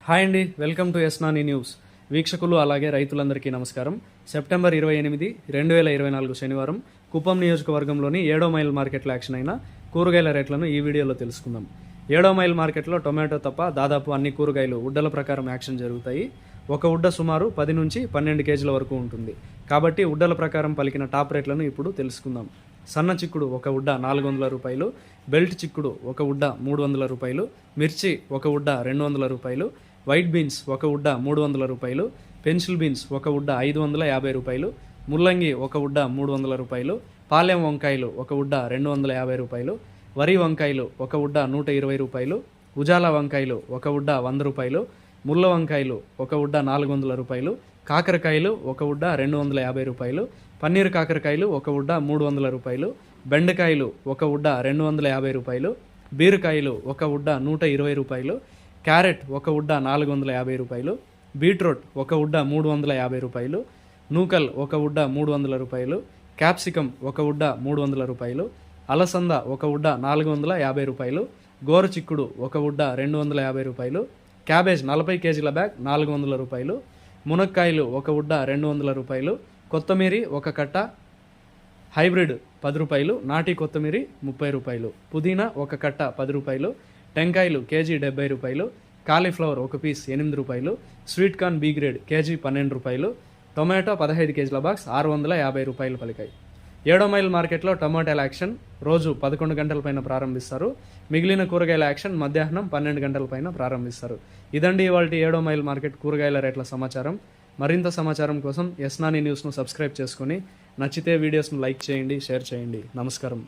Hi అండి, welcome to ఎస్నాని news. వీక్షకులు అలాగే రైతులందరికీ నమస్కారం. సెప్టెంబర్ 28, 2024 శనివారం కుప్పం నియోజకవర్గంలోని 7వ మైల్ మార్కెట్లో యాక్షన్ అయిన కూరగాయల రేట్లను ఈ వీడియోలో తెలుసుకుందాం. 7వ మైల్ మార్కెట్లో టొమాటో తప్ప దాదాపు అన్ని కూరగాయలు ఉడ్డల ప్రకారం యాక్షన్ జరుగుతాయి. ఒక ఉడ్డ సుమారు 10 నుంచి 12 కేజీల వరకు ఉంటుంది. కాబట్టి ఉడ్డల ప్రకారం పలికిన టాప్ రేట్లను ఇప్పుడు తెలుసుకుందాం. సన్న చిక్కుడు ఒక ఉడ్డ 400 రూపాయలు, బెల్ట్ చిక్కుడు ఒక ఉడ్డ 300 రూపాయలు, మిర్చి ఒక ఉడ్డ 200 రూపాయలు, వైట్ బీన్స్ ఒక ఉడ్డ 300 రూపాయలు, పెన్సిల్ బీన్స్ ఒక ఉడ్డ 550 రూపాయలు, ముల్లంగి ఒక ఉడ్డ 300 రూపాయలు, పాలెం వంకాయలు ఒక ఉడ్డ 250 రూపాయలు, వరి వంకాయలు ఒక ఉడ్డ 120 రూపాయలు, ఉజాల వంకాయలు ఒక ఉడ్డ 100 రూపాయలు, ముళ్ళ వంకాయలు ఒక ఉడ్డ 400 రూపాయలు, కాకరకాయలు ఒక ఉడ్డ 250 రూపాయలు, పన్నీర్ కాకరకాయలు ఒక ఉడ్డ 300 రూపాయలు, బెండకాయలు ఒక ఉడ్డ 250 రూపాయలు, బీరకాయలు ఒక ఉడ్డ 120 రూపాయలు, క్యారెట్ ఒక ఉడ్డ 450 రూపాయలు, బీట్రూట్ ఒక ఉడ్డ 350 రూపాయలు, నూకల్ ఒక ఉడ్డ 300 రూపాయలు, క్యాప్సికమ్ ఒక ఉడ్డ 300 రూపాయలు, అలసంద ఒక ఉడ్డ 450 రూపాయలు, గోరుచిక్కుడు ఒక ఉడ్డ 250 రూపాయలు, క్యాబేజ్ 40 కేజీల బ్యాగ్ 400 రూపాయలు, మునక్కాయలు ఒక ఉడ్డ 200 రూపాయలు, కొత్తిమీరి ఒక కట్ట హైబ్రిడ్ 10 రూపాయలు, నాటి కొత్తిమీరి 30 రూపాయలు, పుదీనా ఒక కట్ట 10 రూపాయలు, టెంకాయలు కేజీ 70 రూపాయలు, కాలీఫ్లవర్ ఒక పీస్ 8 రూపాయలు, sweet corn B grade KG 12 రూపాయలు, టొమాటో 15 కేజీల బాక్స్ 650 రూపాయలు పలికాయి. 7వ మైల్ మార్కెట్లో టమాటాల యాక్షన్ రోజు 11 గంటల పైన ప్రారంభిస్తారు. మిగిలిన కూరగాయల యాక్షన్ మధ్యాహ్నం 12 గంటల పైన ప్రారంభిస్తారు. ఇదండి ఇవాల్టి 7వ మైల్ మార్కెట్ కూరగాయల రేట్ల సమాచారం. మరింత సమాచారం కోసం ఎస్నాని న్యూస్ను సబ్స్క్రైబ్ చేసుకొని నచ్చితే వీడియోస్ను లైక్ చేయండి, షేర్ చేయండి. నమస్కారం.